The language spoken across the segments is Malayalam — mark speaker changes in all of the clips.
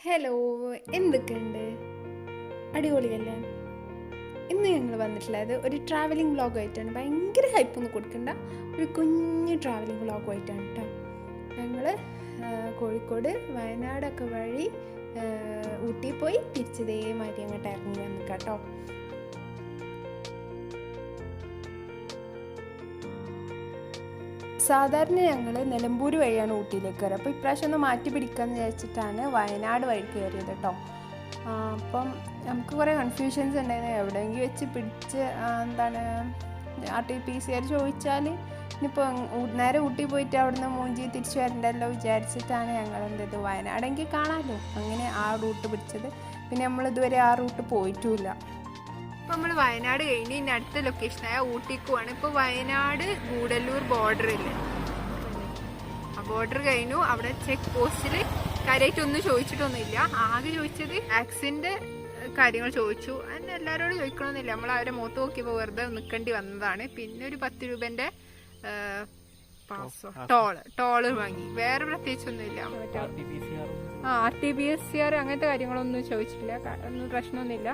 Speaker 1: ഹലോ, എന്തൊക്കെയുണ്ട്? അടിപൊളിയല്ലേ? ഇന്ന് ഞങ്ങൾ വന്നിട്ടുള്ളത് ഒരു ട്രാവലിംഗ് വ്ളോഗായിട്ടാണ്. ഭയങ്കര ഹൈപ്പൊന്നും കൊടുക്കണ്ട, ഒരു കുഞ്ഞ് ട്രാവലിംഗ് വ്ളോഗായിട്ടാണ് കേട്ടോ. ഞങ്ങൾ കോഴിക്കോട് വയനാടൊക്കെ വഴി ഊട്ടി പോയി തിരിച്ചതേമാതിരി അങ്ങോട്ട് ഇറങ്ങി വന്നു കേട്ടോ. സാധാരണ ഞങ്ങൾ നിലമ്പൂർ വഴിയാണ് ഊട്ടിയിലേക്ക് കയറുക. അപ്പോൾ ഇപ്രാവശ്യം ഒന്ന് മാറ്റി പിടിക്കാമെന്ന് വിചാരിച്ചിട്ടാണ് വയനാട് വഴി കയറിയത് കേട്ടോ. അപ്പം നമുക്ക് കുറേ കൺഫ്യൂഷൻസ് ഉണ്ടായിരുന്നു. എവിടെയെങ്കിലും വെച്ച് പിടിച്ച് RTPCR ചോദിച്ചാൽ ഇനിയിപ്പോൾ നേരെ ഊട്ടി പോയിട്ട് അവിടുന്ന് മൂഞ്ചി തിരിച്ചു വരണ്ടല്ലോ വിചാരിച്ചിട്ടാണ് ഞങ്ങൾ എന്തത് വയനാടെങ്കിൽ കാണാമല്ലോ, അങ്ങനെ ആ റൂട്ട് പിടിച്ചത്. പിന്നെ നമ്മൾ ഇതുവരെ ആ റൂട്ട് പോയിട്ടുമില്ല. ഇപ്പോൾ നമ്മൾ വയനാട് കഴിഞ്ഞ് ഇനി അടുത്ത ലൊക്കേഷനായ ഊട്ടിക്കുമാണ്. ഇപ്പോൾ വയനാട് ഗൂഡല്ലൂർ ബോർഡറില്ലേ, ആ ബോർഡർ കഴിഞ്ഞു. അവിടെ ചെക്ക് പോസ്റ്റിൽ കാര്യമായിട്ടൊന്നും ചോദിച്ചിട്ടൊന്നുമില്ല. ആകെ ചോദിച്ചത് ടാക്സിൻ്റെ കാര്യങ്ങൾ ചോദിച്ചു. അതിന് എല്ലാവരോടും ചോദിക്കണമെന്നില്ല, നമ്മൾ അവരെ മുഖത്ത് നോക്കിയപ്പോൾ വെറുതെ നിൽക്കേണ്ടി വന്നതാണ്. പിന്നെ ഒരു 10 രൂപേൻ്റെ ടോള് വാങ്ങി. വേറെ പ്രത്യേകിച്ചൊന്നുമില്ല. RTPCR അങ്ങനത്തെ കാര്യങ്ങളൊന്നും ചോദിച്ചിട്ടില്ല. ഒന്നും പ്രശ്നമൊന്നുമില്ല,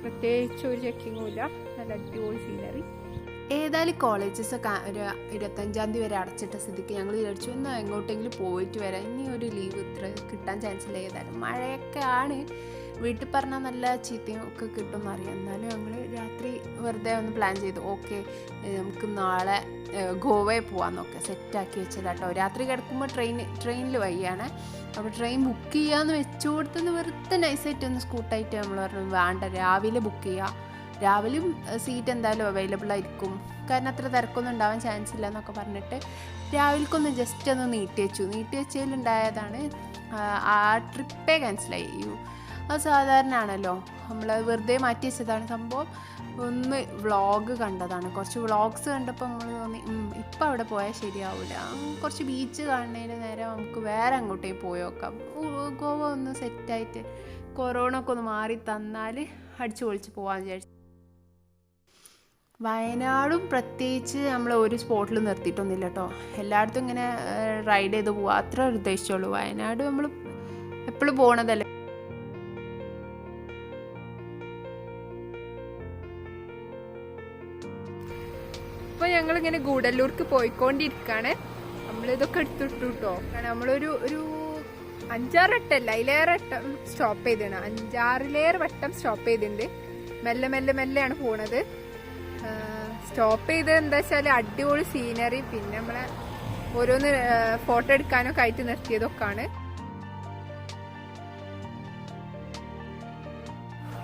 Speaker 1: പ്രത്യേകിച്ച് ഒരു ചെക്കിങ്ങും ഇല്ല. നല്ല അടിപൊളി സീനറി. ഏതായാലും കോളേജസൊക്കെ ഒരു 25-ാം തീയതി വരെ അടച്ചിട്ട സ്ഥിതിക്ക് ഞങ്ങൾ വിചാരിച്ചു ഒന്ന് എങ്ങോട്ടെങ്കിലും പോയിട്ട് വരാം. ഇനി ഒരു ലീവ് ഇത്ര കിട്ടാൻ ചാൻസ് ഇല്ല. ഏതായാലും മഴയൊക്കെ ആണ്, വീട്ടിൽ പറഞ്ഞാൽ നല്ല ചീത്തയും ഒക്കെ കിട്ടുമെന്ന് അറിയാം. എന്നാലും ഞങ്ങൾ രാത്രി വെറുതെ ഒന്ന് പ്ലാൻ ചെയ്തു. ഓക്കെ, നമുക്ക് നാളെ ഗോവയിൽ പോകാമെന്നൊക്കെ സെറ്റാക്കി വെച്ചതാട്ടോ. രാത്രി കിടക്കുമ്പോൾ ട്രെയിനിൽ വയ്യാണ്. അപ്പോൾ ട്രെയിൻ ബുക്ക് ചെയ്യാമെന്ന് വെച്ചു കൊടുത്തെന്ന് വെറുതെ നൈസായിട്ട് ഒന്ന് സ്കൂട്ടായിട്ട് നമ്മൾ പറഞ്ഞു വേണ്ട, രാവിലെ ബുക്ക് ചെയ്യുക. രാവിലെയും സീറ്റ് എന്തായാലും അവൈലബിൾ ആയിരിക്കും, കാരണം അത്ര തിരക്കൊന്നും ഉണ്ടാവാൻ ചാൻസ് ഇല്ല എന്നൊക്കെ പറഞ്ഞിട്ട് രാവിലേക്കൊന്ന് ജസ്റ്റ് ഒന്ന് നീട്ടി വെച്ചതിലുണ്ടായതാണ് ആ ട്രിപ്പേ ക്യാൻസലായി. അത് സാധാരണ ആണല്ലോ, നമ്മൾ വെറുതെ മാറ്റി വെച്ചതാണ് സംഭവം. ഒന്ന് വ്ളോഗ് കണ്ടതാണ്, കുറച്ച് വ്ളോഗ്സ് കണ്ടപ്പോൾ നമ്മൾ തോന്നി ഇപ്പം അവിടെ പോയാൽ ശരിയാവില്ല, കുറച്ച് ബീച്ച് കാണുന്നതിന് നേരെ നമുക്ക് വേറെ അങ്ങോട്ടേക്ക് പോയി നോക്കാം. ഗോവ ഒന്ന് സെറ്റായിട്ട് കൊറോണ ഒക്കെ ഒന്ന് മാറി തന്നാൽ അടിച്ചു പൊളിച്ച് പോകാമെന്ന് വിചാരിച്ചു. വയനാടും പ്രത്യേകിച്ച് നമ്മൾ ഒരു സ്പോട്ടിൽ നിർത്തിയിട്ടൊന്നുമില്ല കേട്ടോ. എല്ലായിടത്തും ഇങ്ങനെ റൈഡ് ചെയ്ത് പോവുക അത്ര ഉദ്ദേശിച്ചുള്ളൂ. വയനാട് നമ്മൾ എപ്പോഴും പോകണതല്ലേ. ഇപ്പോൾ ഞങ്ങളിങ്ങനെ ഗൂഡല്ലൂർക്ക് പോയിക്കൊണ്ടിരിക്കുകയാണ്. നമ്മളിതൊക്കെ എടുത്തിട്ടു കേട്ടോ. കാരണം നമ്മളൊരു 5-6 വട്ടമല്ല, അതിലേറെ വട്ടം സ്റ്റോപ്പ് ചെയ്തിട്ടുണ്ട്. 5-6 വട്ടം സ്റ്റോപ്പ് ചെയ്തിട്ടുണ്ട്. മെല്ലെയാണ് പോണത്. സ്റ്റോപ്പ് ചെയ്ത് എന്താ വെച്ചാൽ അടിപൊളി സീനറി, പിന്നെ നമ്മളെ ഓരോന്ന് ഫോട്ടോ എടുക്കാനൊക്കെ ആയിട്ട് നിർത്തിയതൊക്കെയാണ്.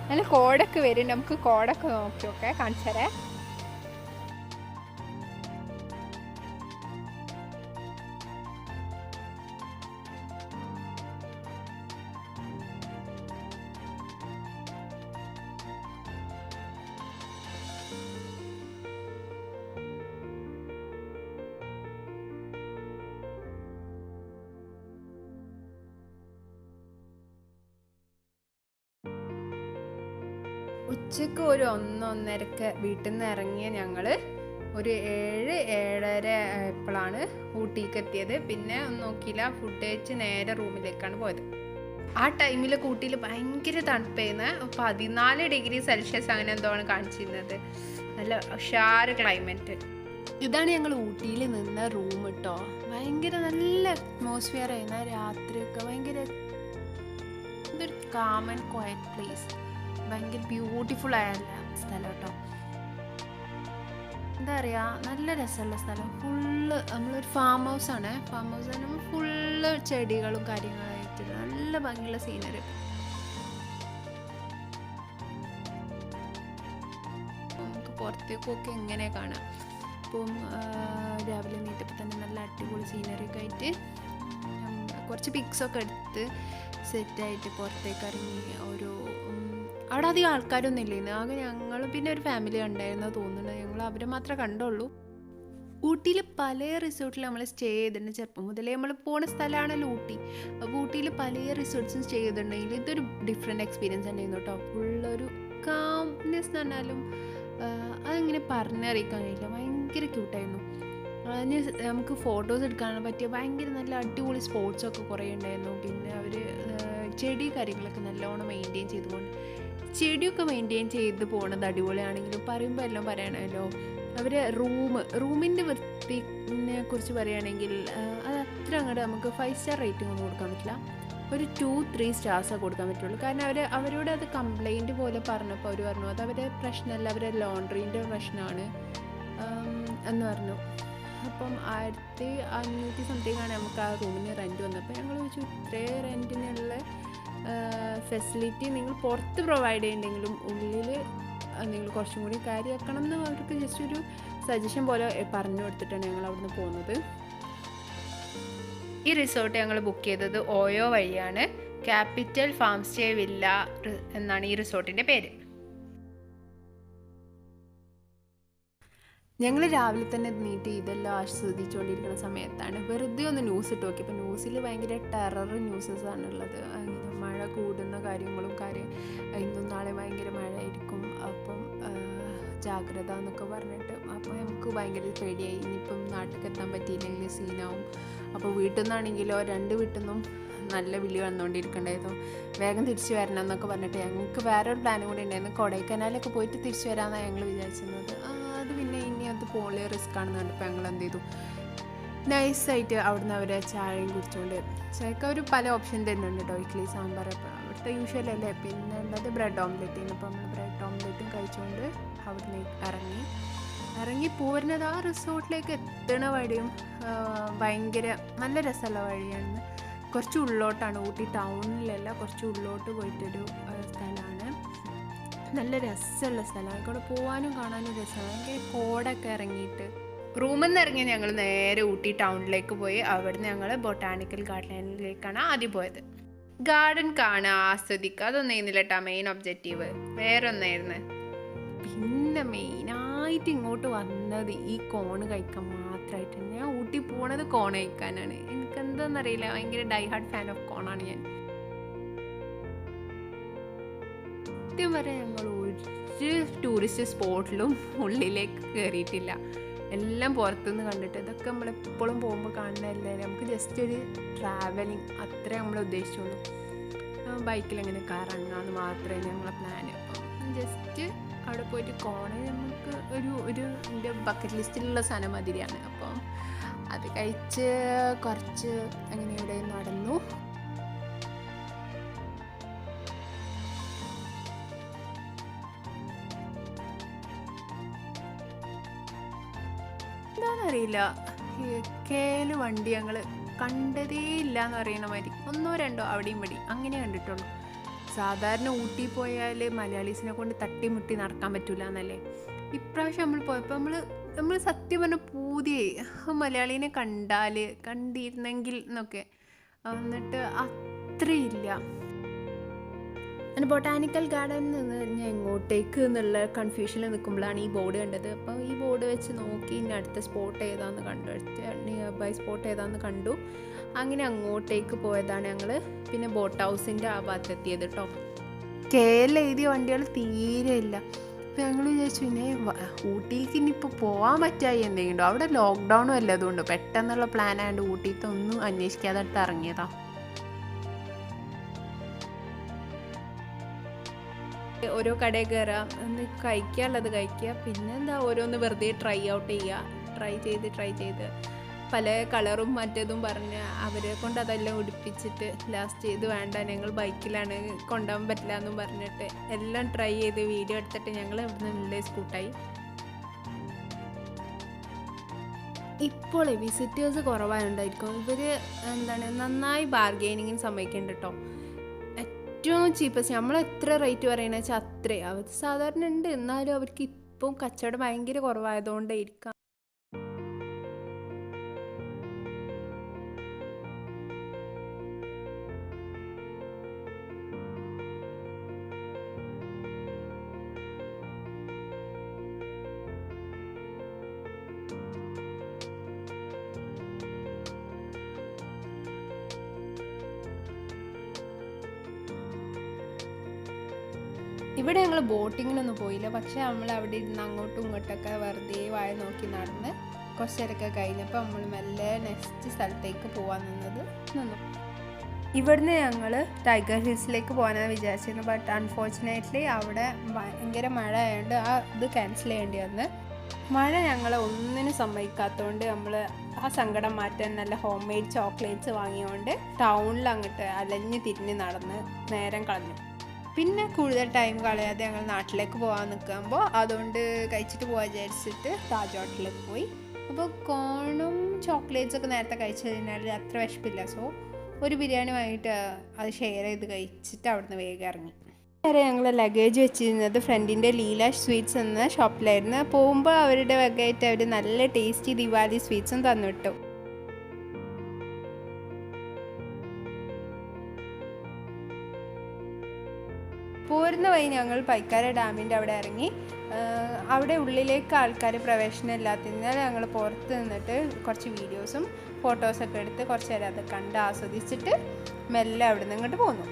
Speaker 1: നല്ല കോടൊക്കെ വരുന്നുണ്ട്. നമുക്ക് കോടൊക്കെ നോക്കിയൊക്കെ കാണിച്ചു തരാം. ഉച്ചക്ക് ഒരു 1-1:30 വീട്ടിൽ നിന്ന് ഇറങ്ങിയ ഞങ്ങൾ ഒരു 7-7:30 ആയപ്പോഴാണ് ഊട്ടിക്ക് എത്തിയത്. പിന്നെ ഒന്നും നോക്കിയില്ല, ഫുഡ് കഴിച്ച് നേരെ റൂമിലേക്കാണ് പോയത്. ആ ടൈമിൽ ഊട്ടിയിൽ ഭയങ്കര തണുപ്പായിരുന്നു. 14 ഡിഗ്രി സെൽഷ്യസ് അങ്ങനെ എന്തോ ആണ് കാണിച്ചിരുന്നത്. നല്ല ഉഷാറ് ക്ലൈമറ്റ്. ഇതാണ് ഞങ്ങൾ ഊട്ടിയിൽ നിന്ന റൂം കേട്ടോ. ഭയങ്കര നല്ല അറ്റ്മോസ്ഫിയർ ആയിരുന്നു. രാത്രിയൊക്കെ ഭയങ്കര ഇതൊരു കാം ആൻഡ് ക്വയറ്റ് പ്ലേസ്. ഭയങ്കര ബ്യൂട്ടിഫുൾ ആയ സ്ഥലം കേട്ടോ. എന്താ പറയുക, നല്ല രസമുള്ള സ്ഥലം. ഫുള്ള് നമ്മളൊരു ഫാം ഹൗസ് ആണ്. നമ്മൾ ഫുള്ള് ചെടികളും കാര്യങ്ങളായിട്ട് നല്ല ഭംഗിയുള്ള സീനറി. നമുക്ക് പുറത്തേക്കൊക്കെ എങ്ങനെ കാണാം. അപ്പം രാവിലെ നീട്ടപ്പോൾ തന്നെ നല്ല അടിപൊളി സീനറി ഒക്കെ ആയിട്ട് കുറച്ച് പിക്സൊക്കെ എടുത്ത് സെറ്റായിട്ട് പുറത്തേക്ക് ഇറങ്ങി. അവിടെ അധികം ആൾക്കാരൊന്നും ഇല്ലായിരുന്നു. ആകെ ഞങ്ങളും പിന്നെ ഒരു ഫാമിലി ഉണ്ടായിരുന്നു തോന്നുന്നത്. ഞങ്ങൾ അവരെ മാത്രമേ കണ്ടുള്ളൂ. ഊട്ടിയിൽ പല റിസോർട്ടിൽ നമ്മൾ സ്റ്റേ ചെയ്തിട്ടുണ്ട്. ചെറുപ്പം മുതലേ നമ്മൾ പോണ സ്ഥലമാണല്ലോ ഊട്ടി. അപ്പോൾ ഊട്ടിയിൽ പല റിസോർട്ട്സും സ്റ്റേ ചെയ്തിട്ടുണ്ടെങ്കിൽ ഇതൊരു ഡിഫറെൻറ്റ് എക്സ്പീരിയൻസ് ഉണ്ടായിരുന്നു കേട്ടോ. ഫുള്ളൊരു കാംനെസ് എന്ന് പറഞ്ഞാലും അതിങ്ങനെ പറഞ്ഞറിയിക്കാൻ കഴിയില്ല. ഭയങ്കര ക്യൂട്ടായിരുന്നു. നമുക്ക് ഫോട്ടോസ് എടുക്കാൻ പറ്റിയ ഭയങ്കര നല്ല അടിപൊളി സ്പോട്ട്സൊക്കെ കുറേ ഉണ്ടായിരുന്നു. പിന്നെ അവർ ചെടി കാര്യങ്ങളൊക്കെ നല്ലോണം മെയിൻറ്റെയിൻ ചെയ്തുകൊണ്ട് ചെടിയൊക്കെ മെയിൻറ്റെയിൻ ചെയ്ത് പോകുന്നത് അടിപൊളിയാണെങ്കിലും പറയുമ്പോൾ എല്ലാം പറയണമല്ലോ. അവർ റൂമിൻ്റെ വൃത്തിനെ കുറിച്ച് പറയുകയാണെങ്കിൽ അത് അത്ര അങ്ങോട്ട് നമുക്ക് 5 സ്റ്റാർ റേറ്റിംഗ് ഒന്നും കൊടുക്കാൻ പറ്റില്ല. ഒരു 2-3 സ്റ്റാർസേ കൊടുക്കാൻ പറ്റുള്ളൂ. കാരണം അവരോട് അത് കംപ്ലൈൻറ്റ് പോലെ പറഞ്ഞപ്പോൾ അവർ പറഞ്ഞു അത് അവരുടെ പ്രശ്നമല്ല, അവരുടെ ലോണ്ട്രീൻ്റെ പ്രശ്നമാണ് എന്ന് പറഞ്ഞു. അപ്പം 1500 സംതിങ് ആണ് നമുക്ക് ആ റൂമിന് റെൻറ്റ് വന്നപ്പോൾ ഞങ്ങൾ ചോദിച്ചു ഇത്രയും റെൻറ്റിനുള്ള ഫെസിലിറ്റി നിങ്ങൾ പുറത്ത് പ്രൊവൈഡ് ചെയ്യുന്നുണ്ടെങ്കിലും ഉള്ളിൽ നിങ്ങൾ കുറച്ചും കൂടി കാര്യമാക്കണം എന്ന് അവർക്ക് ജസ്റ്റ് ഒരു സജഷൻ പോലെ പറഞ്ഞു കൊടുത്തിട്ടാണ് ഞങ്ങൾ അവിടുന്ന് പോകുന്നത്. ഈ റിസോർട്ട് ഞങ്ങൾ ബുക്ക് ചെയ്തത് ഓയോ വഴിയാണ്. ക്യാപിറ്റൽ ഫാം സ്റ്റേ വില്ല എന്നാണ് ഈ റിസോർട്ടിൻ്റെ പേര്. ഞങ്ങൾ രാവിലെ തന്നെ നീട്ടി ഇതെല്ലാം ആസ്വദിച്ചുകൊണ്ടിരിക്കുന്ന സമയത്താണ് വെറുതെ ഒന്ന് ന്യൂസ് ഇട്ട് നോക്കി. അപ്പോൾ ന്യൂസിൽ ഭയങ്കര ടെറർ ന്യൂസസ് ആണുള്ളത്. മഴ കൂടുന്ന കാര്യങ്ങളും ഇന്നും നാളെ ഭയങ്കര മഴയായിരിക്കും, അപ്പം ജാഗ്രത എന്നൊക്കെ പറഞ്ഞിട്ട്. അപ്പോൾ നമുക്ക് ഭയങ്കര പേടിയായി, ഇനിയിപ്പം നാട്ടിലേക്ക് എത്താൻ പറ്റിയില്ലെങ്കിൽ സീനാവും. അപ്പോൾ വീട്ടിൽ നിന്നാണെങ്കിലോ 2 വീട്ടിൽ നിന്നും നല്ല വിളി വന്നുകൊണ്ടിരിക്കണ്ടായിരുന്നു, വേഗം തിരിച്ചു വരണം എന്നൊക്കെ പറഞ്ഞിട്ട്. ഞങ്ങൾക്ക് വേറൊരു പ്ലാനും കൂടി ഉണ്ടായിരുന്നു, കൊടൈക്കനാലൊക്കെ പോയിട്ട് തിരിച്ചു വരാമെന്നാണ് ഞങ്ങൾ വിചാരിച്ചിരുന്നത്. അത് പിന്നെ ഇനി അത് പോളി റിസ്ക് ആണെന്ന് കണ്ടപ്പോൾ ഞങ്ങൾ എന്ത് ചെയ്തു, നൈസായിട്ട് അവിടുന്ന് അവരെ ചായയും കുടിച്ചുകൊണ്ട് ചായക്ക് അവർ പല ഓപ്ഷൻ തരുന്നുണ്ട് കേട്ടോ. ഇഡ്ഡലി സാമ്പാർ അവിടുത്തെ യൂഷ്വൽ അല്ലേ. പിന്നെ ഉള്ളത് ബ്രെഡ് ഓംലെറ്റ്. അപ്പോൾ നമ്മൾ ബ്രെഡ് ഓംലെറ്റും കഴിച്ചുകൊണ്ട് അവിടുന്ന് ഇറങ്ങി പോരുന്നത് ആ റിസോർട്ടിലേക്ക് എത്തണ വഴിയും ഭയങ്കര നല്ല രസമുള്ള വഴിയാണ്. കുറച്ച് ഉള്ളോട്ടാണ്, ഊട്ടി ടൗണിലല്ല, കുറച്ച് ഉള്ളോട്ട് പോയിട്ടൊരു സ്ഥലമാണ്. നല്ല രസമുള്ള സ്ഥലമാണ്, അവിടെ പോകാനും കാണാനും രസമാണ്. ഭയങ്കര കോടൊക്കെ ഇറങ്ങിയിട്ട് റൂമിൽ നിന്ന് ഇറങ്ങി ഞങ്ങൾ നേരെ ഊട്ടി ടൗണിലേക്ക് പോയി. അവിടുന്ന് ഞങ്ങൾ ബൊട്ടാണിക്കൽ ഗാർഡനിലേക്കാണ് ആദ്യം പോയത്. ഗാർഡൻ കാണുക, ആസ്വദിക്കുക, അതൊന്നായിരുന്നില്ല കേട്ടോ മെയിൻ ഒബ്ജക്റ്റീവ്, വേറെ ഒന്നായിരുന്നു. പിന്നെ മെയിനായിട്ട് ഇങ്ങോട്ട് വന്നത് ഈ കോണ് കഴിക്കാൻ മാത്രമായിട്ട്. ഞാൻ ഊട്ടി പോണത് കോൺ കഴിക്കാനാണ്. എനിക്കെന്താണെന്നറിയില്ല, ഭയങ്കര ഡൈഹാർഡ് ഫാൻ ഓഫ് കോണാണ് ഞാൻ. സത്യം വരെ ഞങ്ങൾ ഒരു ടൂറിസ്റ്റ് സ്പോട്ടിലും ഉള്ളിലേക്ക് കയറിയിട്ടില്ല, എല്ലാം പുറത്തുനിന്ന് കണ്ടിട്ട്. ഇതൊക്കെ നമ്മളെപ്പോഴും പോകുമ്പോൾ കാണുന്നതല്ലേ, നമുക്ക് ജസ്റ്റ് ഒരു ട്രാവലിങ് അത്രേ നമ്മൾ ഉദ്ദേശിച്ചുള്ളൂ. ബൈക്കിൽ എങ്ങനെ കറങ്ങാമെന്ന് മാത്രമേ ഞങ്ങളെ പ്ലാൻ. അപ്പം ജസ്റ്റ് അവിടെ പോയിട്ട് കോണ് നമുക്ക് എൻ്റെ ബക്കറ്റ് ലിസ്റ്റിലുള്ള സാധനം മാതിരിയാണ്. അപ്പം അത് കഴിച്ച് കുറച്ച് അങ്ങനെ ഇവിടെ നടന്നു. എന്താണെന്നറിയില്ല, കേല് വണ്ടി ഞങ്ങൾ കണ്ടതേ ഇല്ല എന്ന് പറയുന്ന മാതിരി 1-2 അവിടെയും ഇവിടെയും അങ്ങനെ കണ്ടിട്ടുള്ളൂ. സാധാരണ ഊട്ടി പോയാൽ മലയാളീസിനെ കൊണ്ട് തട്ടിമുട്ടി നടക്കാൻ പറ്റില്ല എന്നല്ലേ. ഇപ്രാവശ്യം നമ്മൾ പോയപ്പോൾ നമ്മൾ സത്യം പറഞ്ഞ പൂതിയായി, മലയാളീനെ കണ്ടിരുന്നെങ്കിൽ എന്നൊക്കെ. എന്നിട്ട് അത്രയില്ല. ബൊട്ടാനിക്കൽ ഗാർഡനിൽ നിന്ന് ഞാൻ എങ്ങോട്ടേക്ക് എന്നുള്ള കൺഫ്യൂഷനിൽ നിൽക്കുമ്പോഴാണ് ഈ ബോർഡ് കണ്ടത്. അപ്പോൾ ഈ ബോർഡ് വെച്ച് നോക്കി ഇനി അടുത്ത സ്പോട്ട് ഏതാണെന്ന് നിയർ ബൈ സ്പോട്ട് ഏതാണെന്ന് കണ്ടു. അങ്ങനെ അങ്ങോട്ടേക്ക് പോയതാണ് ഞങ്ങൾ. പിന്നെ ബോട്ട് ഹൗസിൻ്റെ ആ ഭാഗത്തെത്തിയത് കേട്ടോ. കേരളം എഴുതിയ വണ്ടികൾ തീരെ ഇല്ല. അപ്പോൾ ഞങ്ങൾ വിചാരിച്ചു പിന്നെ ഊട്ടിക്ക് ഇനിയിപ്പോൾ പോകാൻ പറ്റായി എന്തെങ്കിലും. അവിടെ ലോക്ക്ഡൗണും അല്ല, അതുകൊണ്ട് പെട്ടെന്നുള്ള പ്ലാൻ ആയതുകൊണ്ട് ഊട്ടിയിലത്തെ ഒന്നും അന്വേഷിക്കാതെ അടുത്ത് ഇറങ്ങിയതാണ്. ഓരോ കടയിൽ കയറാം, ഒന്ന് കഴിക്കാനുള്ളത് കഴിക്കുക, പിന്നെന്താ ഓരോന്ന് വെറുതെ ട്രൈ ചെയ്ത് പല കളറും മറ്റേതും പറഞ്ഞ് അവരെ കൊണ്ട് അതെല്ലാം ഉടുപ്പിച്ചിട്ട് ലാസ്റ്റ് ഇത് വേണ്ട ഞങ്ങൾ ബൈക്കിലാണ് കൊണ്ടുപോകാൻ പറ്റില്ല എന്നും പറഞ്ഞിട്ട് എല്ലാം ട്രൈ ചെയ്ത് വീഡിയോ എടുത്തിട്ട് ഞങ്ങൾ ഇവിടുന്ന് നല്ല സ്കൂട്ടായി. ഇപ്പോൾ വിസിറ്റേഴ്സ് കുറവായുണ്ടായിരിക്കും. ഇവർ നന്നായി ബാർഗെയിനിങ്ങിന് സമ്മതിക്കുന്നുണ്ട് കേട്ടോ. ഏറ്റവും ചീപ്പസ്റ്റ് നമ്മൾ എത്ര റേറ്റ് പറയണമെന്ന് വെച്ചാൽ അത്രയും അവർ സാധാരണ ഉണ്ട്, എന്നാലും അവർക്ക് ഇപ്പം കച്ചവടം ഭയങ്കര കുറവായതുകൊണ്ടായിരിക്കാം. ഇവിടെ ഞങ്ങൾ ബോട്ടിങ്ങിനൊന്നും പോയില്ല, പക്ഷെ നമ്മൾ അവിടെ ഇരുന്ന് അങ്ങോട്ടും ഇങ്ങോട്ടൊക്കെ വെറുതെ വായ നോക്കി നടന്ന് കുറച്ച് നേരമൊക്കെ കഴിഞ്ഞപ്പോൾ നമ്മൾ മെല്ലെ നെക്സ്റ്റ് സ്ഥലത്തേക്ക് പോകാൻ നിന്നു. ഇവിടുന്ന് ഞങ്ങൾ ടൈഗർ ഹിൽസിലേക്ക് പോകാനാണ് വിചാരിച്ചിരുന്നു. ബട്ട് അൺഫോർച്ചുനേറ്റ്ലി അവിടെ ഭയങ്കര മഴ ആയതുകൊണ്ട് ഇത് ക്യാൻസൽ ചെയ്യേണ്ടി വന്ന്. മഴ ഞങ്ങളെ ഒന്നിനും സമ്മതിക്കാത്തതുകൊണ്ട് നമ്മൾ ആ സങ്കടം മാറ്റാൻ നല്ല ഹോം മെയ്ഡ് ചോക്ലേറ്റ്സ് വാങ്ങിയതുകൊണ്ട് ടൗണിൽ അങ്ങോട്ട് അലഞ്ഞ് തിരിഞ്ഞ് നടന്ന് നേരം കളഞ്ഞു. പിന്നെ കൂടുതൽ ടൈം കളയാതെ ഞങ്ങൾ നാട്ടിലേക്ക് പോകാൻ നിൽക്കുമ്പോൾ അതുകൊണ്ട് കഴിച്ചിട്ട് പോകാൻ വിചാരിച്ചിട്ട് താജ് ഹോട്ടലിലേക്ക് പോയി. അപ്പോൾ കോണും ചോക്ലേറ്റ്സൊക്കെ നേരത്തെ കഴിച്ചു കഴിഞ്ഞാൽ അത്ര വിശപ്പില്ല. സോ ഒരു ബിരിയാണി വാങ്ങിയിട്ട് അത് ഷെയർ ചെയ്ത് കഴിച്ചിട്ട് അവിടുന്ന് വേഗം ഇറങ്ങി. വേറെ ഞങ്ങൾ ലഗേജ് വെച്ചിരുന്നത് ഫ്രണ്ടിൻ്റെ ലീല സ്വീറ്റ്സ് എന്ന ഷോപ്പിലായിരുന്നു. പോകുമ്പോൾ അവരുടെ വകയായിട്ട് അവർ നല്ല ടേസ്റ്റി ദിവാലി സ്വീറ്റ്സും തന്നിട്ടു. പോരുന്ന വഴി ഞങ്ങൾ പൈക്കാര ഡാമിൻ്റെ അവിടെ ഇറങ്ങി. അവിടെ ഉള്ളിലേക്ക് ആൾക്കാർ പ്രവേശനം ഇല്ലാത്തതിനാൽ ഞങ്ങൾ പുറത്ത് നിന്നിട്ട് കുറച്ച് വീഡിയോസും ഫോട്ടോസൊക്കെ എടുത്ത് കുറച്ച് നേരം അത് കണ്ട് ആസ്വദിച്ചിട്ട് മെല്ലെ അവിടെ നിന്ന് ഇങ്ങോട്ട് പോന്നു.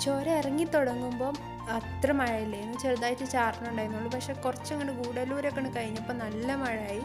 Speaker 1: ചോര ഇറങ്ങി തുടങ്ങുമ്പം അത്ര മഴയില്ലായിരുന്നു, ചെറുതായിട്ട് ചാറിനുണ്ടായിരുന്നുള്ളൂ. പക്ഷെ കുറച്ചങ്ങോട്ട് ഗൂഡല്ലൂരൊക്കെ കഴിഞ്ഞപ്പോൾ നല്ല മഴയായി.